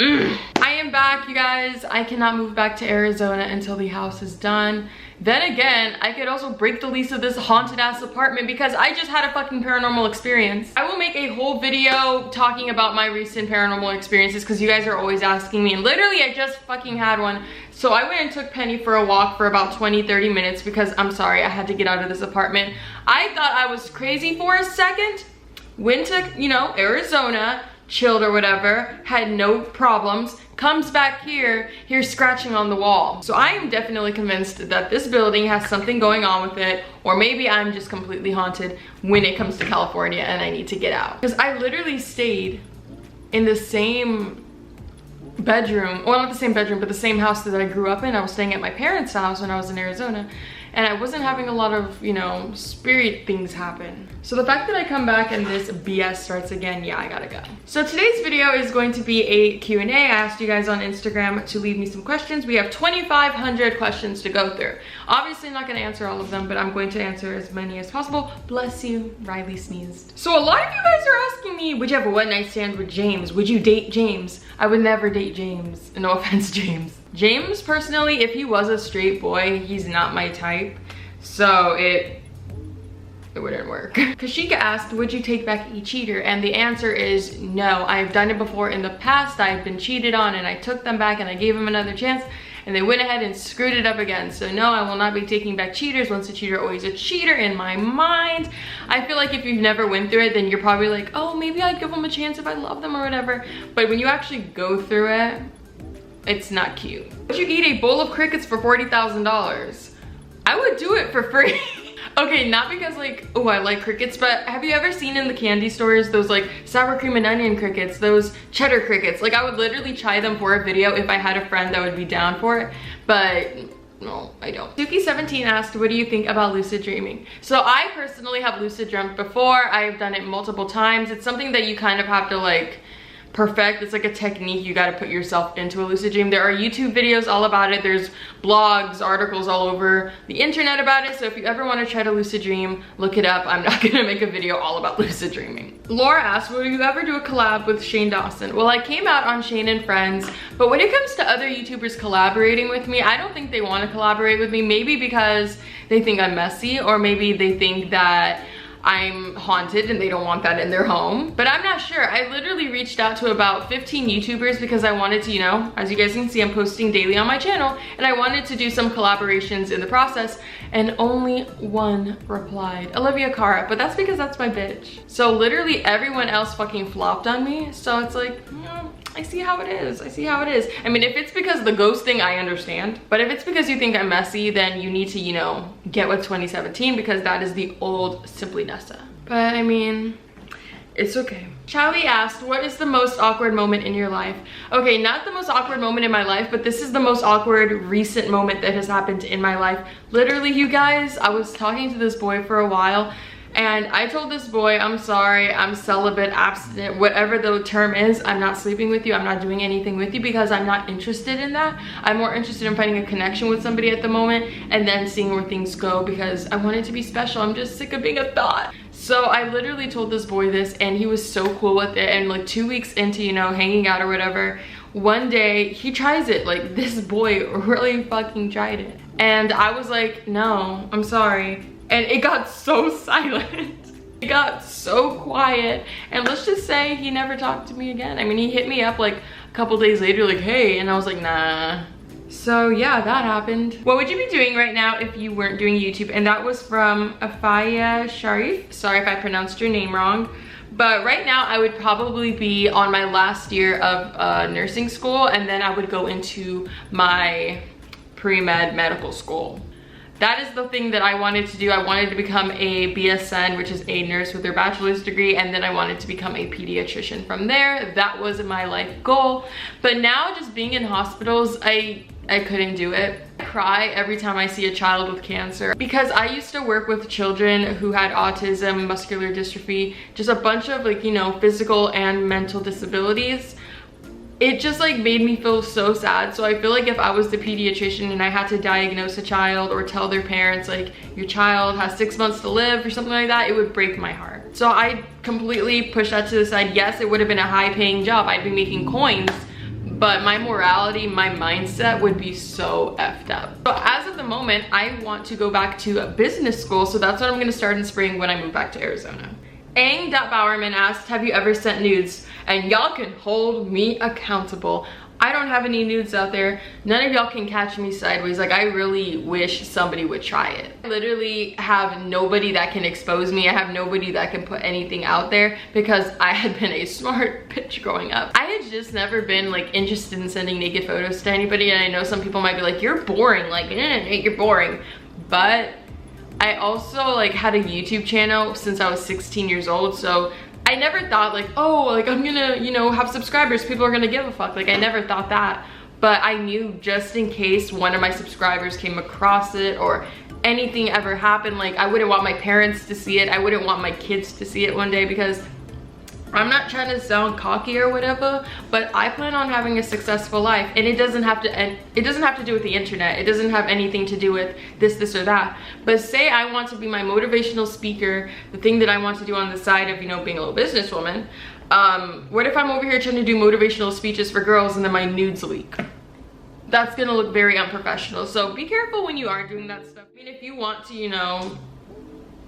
I am back, you guys. I cannot move back to Arizona until the house is done. Then again, I could also break the lease of this haunted ass apartment because I just had a fucking paranormal experience. I will make a whole video talking about my recent paranormal experiences because you guys are always asking me, and literally I just fucking had one. So I went and took Penny for a walk for about 20-30 minutes because I'm sorry, I had to get out of this apartment. I thought I was crazy for a second. Went to, you know, Arizona, chilled or whatever, had no problems, comes back here, here's scratching on the wall. So I am definitely convinced that this building has something going on with it, or maybe I'm just completely haunted when it comes to California and I need to get out. Because I literally stayed in the same bedroom, well, not the same bedroom, but the same house that I grew up in. I was staying at my parents' house when I was in Arizona, and I wasn't having a lot of, you know, spirit things happen. So the fact that I come back and this BS starts again, yeah, I gotta go. So today's video is going to be a Q&A. I asked you guys on Instagram to leave me some questions. We have 2,500 questions to go through. Obviously, I'm not gonna answer all of them, but I'm going to answer as many as possible. Bless you, Riley sneezed. So a lot of you guys are asking me, would you have a one-night stand with James? Would you date James? I would never date James. No offense, James. James, personally, if he was a straight boy, he's not my type. So it wouldn't work. Kashika asked, would you take back a cheater? And the answer is no. I've done it before in the past. I've been cheated on and I took them back and I gave them another chance and they went ahead and screwed it up again. So no, I will not be taking back cheaters. Once a cheater, always a cheater in my mind. I feel like if you've never went through it, then you're probably like, oh, maybe I'd give them a chance if I love them or whatever. But when you actually go through it, it's not cute. Would you eat a bowl of crickets for $40,000? I would do it for free. Okay, not because like, oh, I like crickets, but have you ever seen in the candy stores those like sour cream and onion crickets, those cheddar crickets? Like I would literally try them for a video if I had a friend that would be down for it, but no, I don't. Suki17 asked, what do you think about lucid dreaming? So I personally have lucid dreamt before. I've done it multiple times. It's something that you kind of have to like perfect. It's like a technique you got to put yourself into a lucid dream. There are YouTube videos all about it. There's blogs, articles all over the internet about it. So if you ever want to try to lucid dream, look it up. I'm not gonna make a video all about lucid dreaming. Laura asked, will you ever do a collab with Shane Dawson? Well, I came out on Shane and Friends, but when it comes to other YouTubers collaborating with me, I don't think they want to collaborate with me. Maybe because they think I'm messy, or maybe they think that I'm haunted and they don't want that in their home, but I'm not sure. I literally reached out to about 15 YouTubers because I wanted to, you know, as you guys can see, I'm posting daily on my channel and I wanted to do some collaborations in the process, and only one replied, Olivia Cara, but that's because that's my bitch. So literally everyone else fucking flopped on me. So it's like, I see how it is. I see how it is. I mean, if it's because of the ghost thing, I understand. But if it's because you think I'm messy, then you need to, you know, get with 2017 because that is the old Simply Nessa. But I mean, it's okay. Charlie asked, what is the most awkward moment in your life? Okay, not the most awkward moment in my life, but this is the most awkward recent moment that has happened in my life. Literally, you guys, I was talking to this boy for a while, and I told this boy, I'm sorry, I'm celibate, abstinent, whatever the term is, I'm not sleeping with you, I'm not doing anything with you because I'm not interested in that. I'm more interested in finding a connection with somebody at the moment and then seeing where things go because I want it to be special. I'm just sick of being a thought. So I literally told this boy this and he was so cool with it, and like 2 weeks into, you know, hanging out or whatever, one day he tries it. Like, this boy really fucking tried it. And I was like, no, I'm sorry. And it got so silent. It got so quiet. And let's just say he never talked to me again. I mean, he hit me up like a couple days later, like, hey, and I was like, nah. So yeah, that happened. What would you be doing right now if you weren't doing YouTube? And that was from Afaya Sharif. Sorry if I pronounced your name wrong. But right now I would probably be on my last year of nursing school, and then I would go into my pre-med medical school. That is the thing that I wanted to do. I wanted to become a BSN, which is a nurse with their bachelor's degree, and then I wanted to become a pediatrician from there. That was my life goal. But now just being in hospitals, I couldn't do it. I cry every time I see a child with cancer because I used to work with children who had autism, muscular dystrophy, just a bunch of like, you know, physical and mental disabilities. It just like made me feel so sad. So I feel like if I was the pediatrician and I had to diagnose a child or tell their parents like your child has 6 months to live or something like that, it would break my heart. So I completely pushed that to the side. Yes, it would have been a high paying job. I'd be making coins, but my morality, my mindset would be so effed up. So as of the moment, I want to go back to a business school, so that's what I'm gonna start in spring when I move back to Arizona. Ang.Bowerman asked, have you ever sent nudes? And y'all can hold me accountable. I don't have any nudes out there. None of y'all can catch me sideways. Like, I really wish somebody would try it. I literally have nobody that can expose me. I have nobody that can put anything out there because I had been a smart bitch growing up. I had just never been like interested in sending naked photos to anybody, and I know some people might be like, you're boring, like, you're boring. But I also like had a YouTube channel since I was 16 years old, so I never thought like, oh, like I'm gonna, you know, have subscribers, people are gonna give a fuck. Like, I never thought that, but I knew just in case one of my subscribers came across it or anything ever happened, like I wouldn't want my parents to see it. I wouldn't want my kids to see it one day, because I'm not trying to sound cocky or whatever, but I plan on having a successful life, and it doesn't have to do with the internet. It doesn't have anything to do with this or that. But say I want to be my motivational speaker, the thing that I want to do on the side of, you know, being a little businesswoman. What if I'm over here trying to do motivational speeches for girls and then my nudes leak? That's gonna look very unprofessional. So be careful when you are doing that stuff. I mean, if you want to, you know,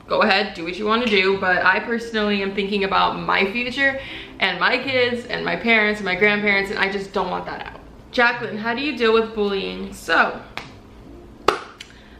go ahead, do what you want to do, but I personally am thinking about my future and my kids and my parents and my grandparents, and I just don't want that out. Jacqueline, how do you deal with bullying? So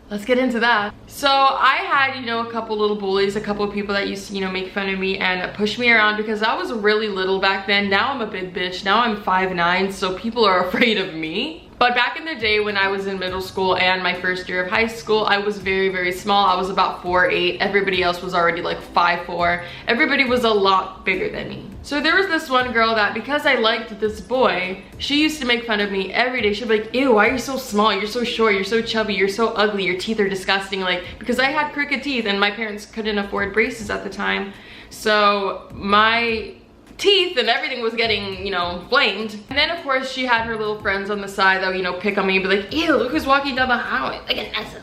let's get into that. So I had, you know, a couple little bullies, a couple of people that used to, you know, make fun of me and push me around because I was really little back then. Now I'm a big bitch. Now I'm 5'9", so people are afraid of me. But back in the day when I was in middle school and my first year of high school, I was very, very small. I was about 4'8". Everybody else was already like 5'4". Everybody was a lot bigger than me. So there was this one girl that, because I liked this boy, she used to make fun of me every day. She'd be like, ew, why are you so small? You're so short, you're so chubby, you're so ugly, your teeth are disgusting. Like, because I had crooked teeth and my parents couldn't afford braces at the time. So my teeth and everything was getting, you know, flamed. And then of course she had her little friends on the side that would, you know, pick on me and be like, ew, look who's walking down the highway, look at Vanessa.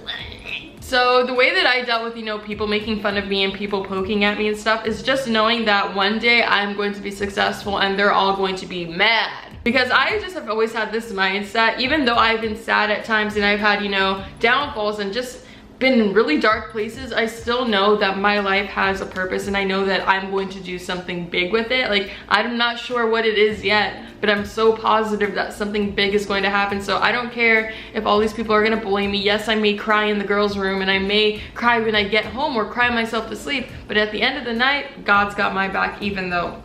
So the way that I dealt with, you know, people making fun of me and people poking at me and stuff is just knowing that one day I'm going to be successful and they're all going to be mad. Because I just have always had this mindset, even though I've been sad at times and I've had, you know, downfalls and just been in really dark places, I still know that my life has a purpose, and I know that I'm going to do something big with it. Like, I'm not sure what it is yet, but I'm so positive that something big is going to happen. So I don't care if all these people are gonna bully me. Yes, I may cry in the girls' room and I may cry when I get home or cry myself to sleep, but at the end of the night, God's got my back, even though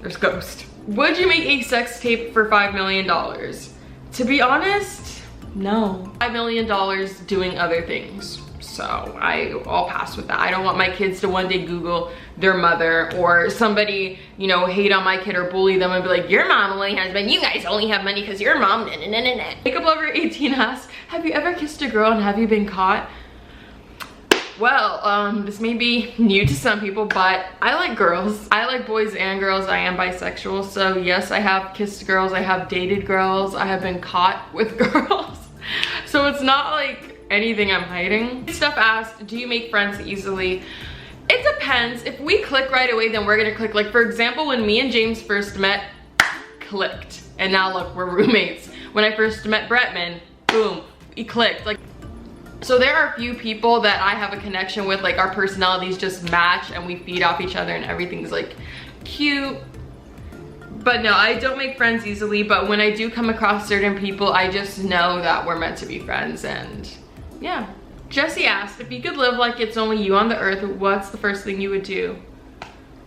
there's ghosts. Would you make a sex tape for $5 million? To be honest, no. $5 million doing other things. So I'll pass with that. I don't want my kids to one day Google their mother, or somebody, you know, hate on my kid or bully them and be like, your mom only has money, you guys only have money because your mom, nah, nah, nah, nah. Makeup Lover 18 asks, have you ever kissed a girl and have you been caught? Well, this may be new to some people, but I like girls. I like boys and girls. I am bisexual. So yes, I have kissed girls. I have dated girls. I have been caught with girls. So it's not like anything I'm hiding. Stuff asked, do you make friends easily? It depends. If we click right away, then we're gonna click. Like, for example, when me and James first met, clicked. And now look, we're roommates. When I first met Bretman, boom, we clicked. Like, so there are a few people that I have a connection with, like our personalities just match and we feed off each other and everything's like cute. But no, I don't make friends easily, but when I do come across certain people, I just know that we're meant to be friends, and yeah. Jesse asked, if you could live like it's only you on the earth, what's the first thing you would do?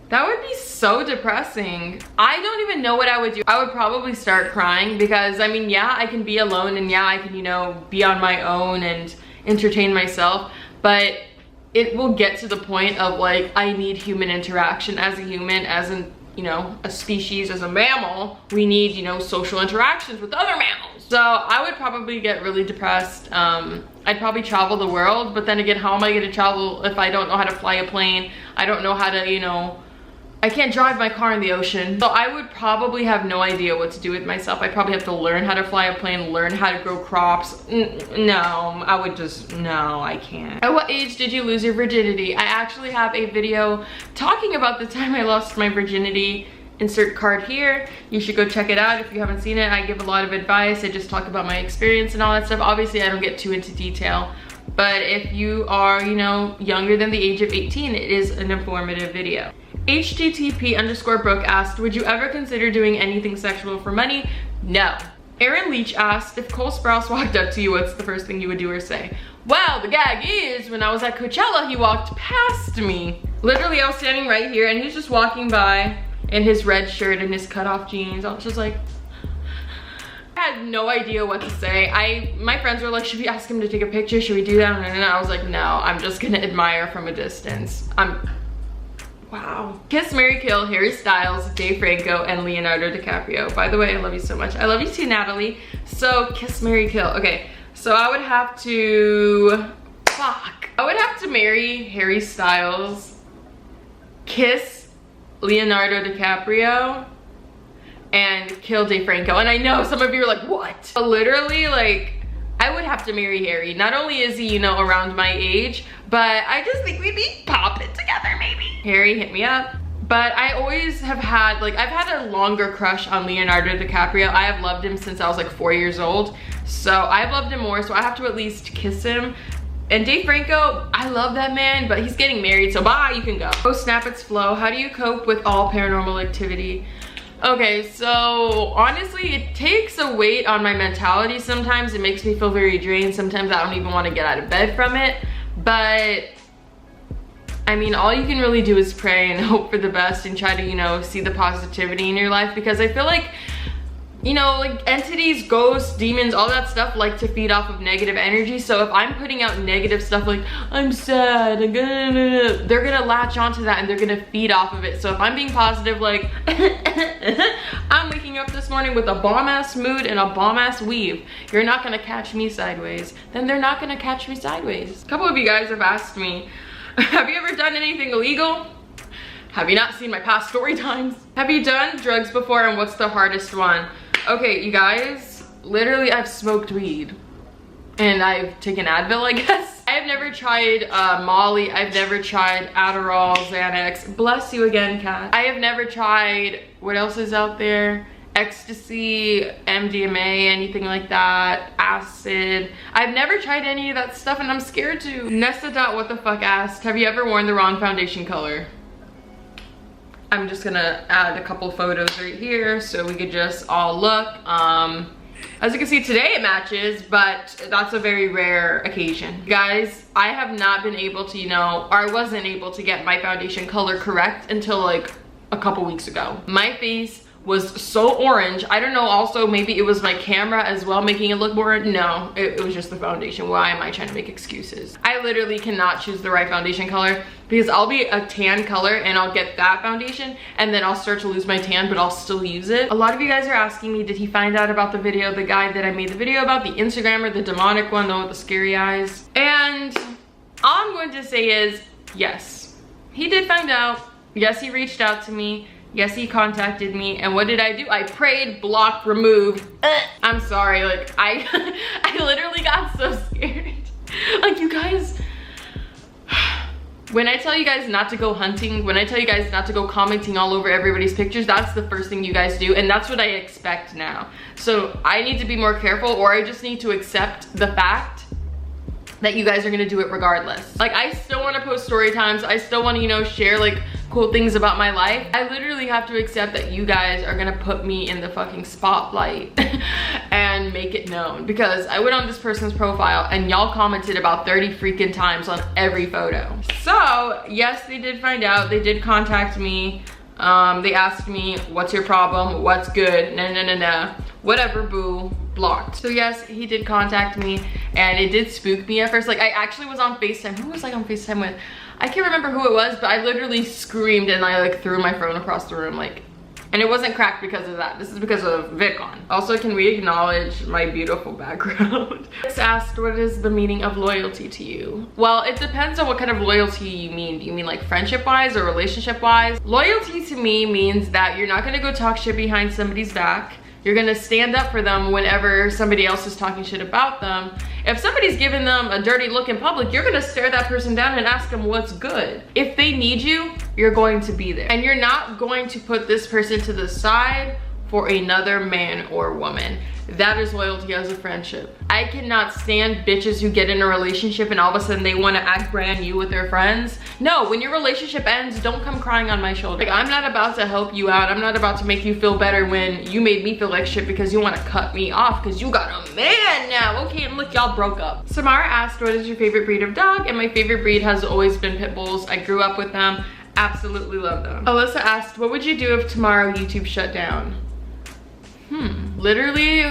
That would be so depressing. I don't even know what I would do. I would probably start crying because, I mean, yeah, I can be alone and yeah, I can, you know, be on my own and entertain myself, but it will get to the point of like, I need human interaction as a human, as an, you know, a species, as a mammal. We need, you know, social interactions with other mammals. So I would probably get really depressed. I'd probably travel the world, but then again, how am I gonna travel if I don't know how to fly a plane? I don't know how to, you know, I can't drive my car in the ocean. So I would probably have no idea what to do with myself. I'd probably have to learn how to fly a plane, learn how to grow crops. No, I would just, no, I can't. At what age did you lose your virginity? I actually have a video talking about the time I lost my virginity. insert card here. You should go check it out if you haven't seen it. I give a lot of advice. I just talk about my experience and all that stuff. Obviously, I don't get too into detail, but if you are, you know, younger than the age of 18, it is an informative video. HTTP_Brooke asked, would you ever consider doing anything sexual for money? No. Aaron Leach asked, if Cole Sprouse walked up to you, what's the first thing you would do or say? Well, the gag is, when I was at Coachella, he walked past me. Literally, I was standing right here and he was just walking by in his red shirt and his cutoff jeans. I was just like, I had no idea what to say. My friends were like, should we ask him to take a picture? Should we do that? And I was like, no, I'm just gonna admire from a distance. Wow. Kiss, Marry, Kill, Harry Styles, Dave Franco, and Leonardo DiCaprio. By the way, I love you so much. I love you too, Natalie. So, Kiss, Marry, Kill. Okay, so I would have to, I would have to marry Harry Styles, kiss Leonardo DiCaprio, and kill Dave Franco. And I know some of you are like, what? But literally, like, I would have to marry Harry. Not only is he, you know, around my age, but I just think we'd be popping together, maybe. Harry, hit me up. But I always have had, like, I've had a longer crush on Leonardo DiCaprio. I have loved him since I was like 4 years old. So I've loved him more, so I have to at least kiss him. And Dave Franco, I love that man, but he's getting married, so bye, you can go. Oh snap, it's Flo. How do you cope with all paranormal activity? Okay, so honestly, it takes a weight on my mentality sometimes. It makes me feel very drained. Sometimes I don't even want to get out of bed from it. But I mean, all you can really do is pray and hope for the best and try to, you know, see the positivity in your life, because I feel like, you know, like entities, ghosts, demons, all that stuff like to feed off of negative energy. So if I'm putting out negative stuff like, I'm sad, they're gonna latch onto that and they're gonna feed off of it. So if I'm being positive, like, I'm waking up this morning with a bomb-ass mood and a bomb-ass weave, you're not gonna catch me sideways, then they're not gonna catch me sideways. A couple of you guys have asked me, have you ever done anything illegal? Have you not seen my past story times? Have you done drugs before, and what's the hardest one? Okay, you guys, literally I've smoked weed and I've taken Advil, I guess. I have never tried Molly. I've never tried Adderall, Xanax. Bless you again, Kat. I have never tried, what else is out there? Ecstasy, MDMA, anything like that, acid. I've never tried any of that stuff and I'm scared to. Nessa.whatthefuck asked, have you ever worn the wrong foundation color? I'm just gonna add a couple photos right here so we could just all look. As you can see today it matches, but that's a very rare occasion. Guys, I have not been able to, you know, or I wasn't able to get my foundation color correct until like a couple weeks ago. My face was so orange. I don't know, also maybe it was my camera as well making it look more. No, it was just the foundation. Why am I trying to make excuses? I literally cannot choose the right foundation color because I'll be a tan color and I'll get that foundation and then I'll start to lose my tan, but I'll still use it. A lot of you guys are asking me, did he find out about the video, the guy that I made the video about, the Instagrammer, the demonic one, the one with the scary eyes? And all I'm going to say is yes, he did find out. Yes, he reached out to me. Yes, he contacted me, and what did I do? I prayed, blocked, removed. I'm sorry, like, I literally got so scared. Like, you guys, when I tell you guys not to go hunting, when I tell you guys not to go commenting all over everybody's pictures, that's the first thing you guys do, and that's what I expect now. So I need to be more careful, or I just need to accept the fact that you guys are gonna do it regardless. Like, I still wanna post story times. I still wanna, you know, share like cool things about my life. I literally have to accept that you guys are gonna put me in the fucking spotlight and make it known, because I went on this person's profile and y'all commented about 30 freaking times on every photo. So yes, they did find out. They did contact me. They asked me, what's your problem? What's good? No. Whatever, boo. Blocked. So yes, he did contact me and it did spook me at first. Like, I actually was on FaceTime. Who was I on FaceTime with? I can't remember who it was, but I literally screamed and I like threw my phone across the room, like, and it wasn't cracked because of that. This is because of VidCon. Also, can we acknowledge my beautiful background? It's asked, what is the meaning of loyalty to you? Well, it depends on what kind of loyalty you mean. Do you mean like friendship-wise or relationship-wise? Loyalty to me means that you're not gonna go talk shit behind somebody's back. You're gonna stand up for them whenever somebody else is talking shit about them. If somebody's giving them a dirty look in public, you're gonna stare that person down and ask them what's good. If they need you, you're going to be there. And you're not going to put this person to the side for another man or woman. That is loyalty as a friendship. I cannot stand bitches who get in a relationship and all of a sudden they want to act brand new with their friends. No, when your relationship ends, don't come crying on my shoulder. Like, I'm not about to help you out. I'm not about to make you feel better when you made me feel like shit because you want to cut me off because you got a man now. Okay, and look, y'all broke up. Samara asked, what is your favorite breed of dog? And my favorite breed has always been pit bulls. I grew up with them. Absolutely love them. Alyssa asked, what would you do if tomorrow YouTube shut down? Literally,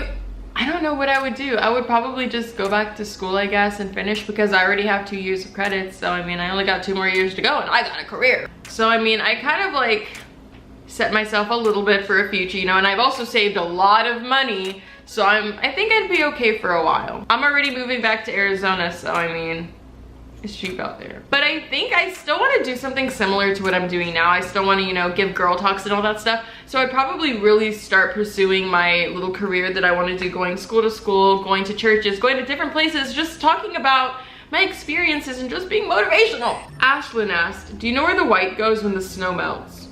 I don't know what I would do. I would probably just go back to school, I guess, and finish because I already have 2 years of credits. So, I mean, I only got 2 more years to go and I got a career. So, I mean, I kind of like set myself a little bit for a future, you know, and I've also saved a lot of money. So I think I'd be okay for a while. I'm already moving back to Arizona, so I mean, it's cheap out there. But I think I still want to do something similar to what I'm doing now. I still want to, you know, give girl talks and all that stuff. So I'd probably really start pursuing my little career that I want to do, going school to school, going to churches, going to different places, just talking about my experiences and just being motivational. Ashlyn asked, do you know where the white goes when the snow melts?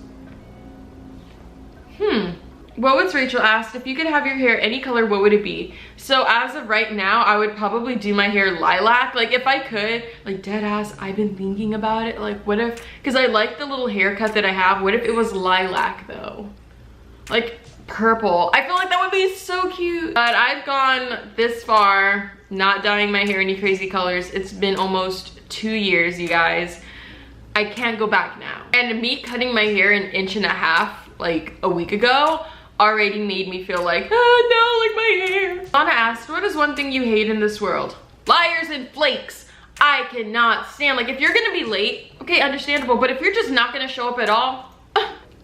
Well, it's Rachel asked, if you could have your hair any color, what would it be? So as of right now, I would probably do my hair lilac. Like if I could, like dead ass, I've been thinking about it. Like what if, because I like the little haircut that I have. What if it was lilac though? Like purple. I feel like that would be so cute. But I've gone this far, not dyeing my hair any crazy colors. It's been almost 2 years, you guys. I can't go back now. And me cutting my hair 1.5 inches like a week ago already made me feel like, oh no, like my hair. Anna asked, what is one thing you hate in this world? Liars and flakes. I cannot stand, like if you're gonna be late, okay, understandable, but if you're just not gonna show up at all.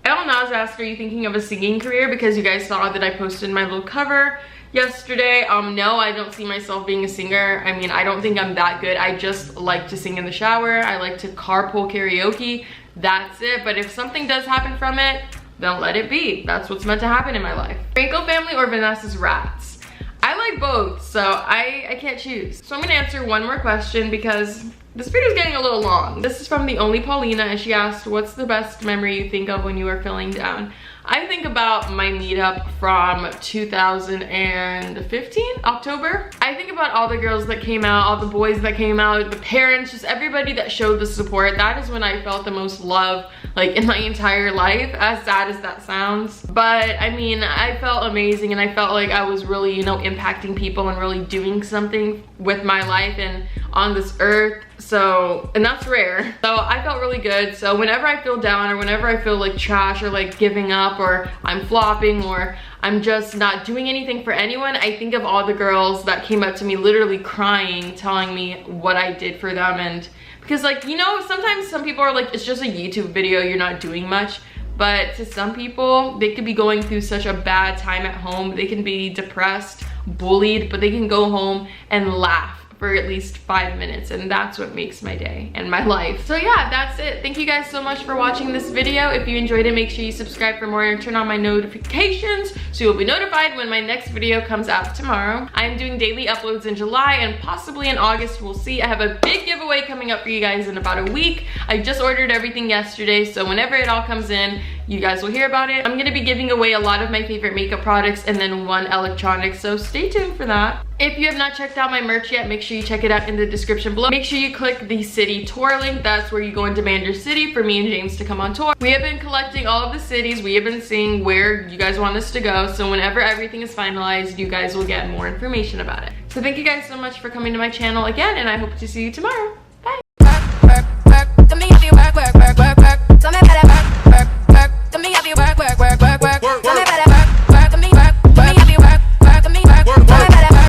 El Naz asked, are you thinking of a singing career? Because you guys saw that I posted my little cover yesterday. No, I don't see myself being a singer. I mean, I don't think I'm that good. I just like to sing in the shower. I like to carpool karaoke. That's it. But if something does happen from it, then let it be. That's what's meant to happen in my life. Franco family or Vanessa's rats? I like both, so I can't choose. So I'm gonna answer one more question because this video is getting a little long. This is from the Only Paulina, and she asked, what's the best memory you think of when you are feeling down? I think about my meetup from 2015, October. I think about all the girls that came out, all the boys that came out, the parents, just everybody that showed the support. That is when I felt the most love, like in my entire life, as sad as that sounds. But I mean, I felt amazing and I felt like I was really, you know, impacting people and really doing something with my life and on this earth. So, and that's rare. So I felt really good. So whenever I feel down or whenever I feel like trash or like giving up or I'm flopping or I'm just not doing anything for anyone, I think of all the girls that came up to me literally crying, telling me what I did for them. And because like, you know, sometimes some people are like, it's just a YouTube video, you're not doing much. But to some people, they could be going through such a bad time at home. They can be depressed, bullied, but they can go home and laugh for at least 5 minutes, and that's what makes my day and my life. So yeah, that's it. Thank you guys so much for watching this video. If you enjoyed it, make sure you subscribe for more and turn on my notifications so you'll be notified when my next video comes out tomorrow. I'm doing daily uploads in July and possibly in August, we'll see. I have a big giveaway coming up for you guys in about a week. I just ordered everything yesterday, so whenever it all comes in, you guys will hear about it. I'm gonna be giving away a lot of my favorite makeup products and then one electronic, so stay tuned for that. If you have not checked out my merch yet, make sure you check it out in the description below. Make sure you click the city tour link. That's where you go and demand your city for me and James to come on tour. We have been collecting all of the cities. We have been seeing where you guys want us to go. So whenever everything is finalized, you guys will get more information about it. So thank you guys so much for coming to my channel again, and I hope to see you tomorrow.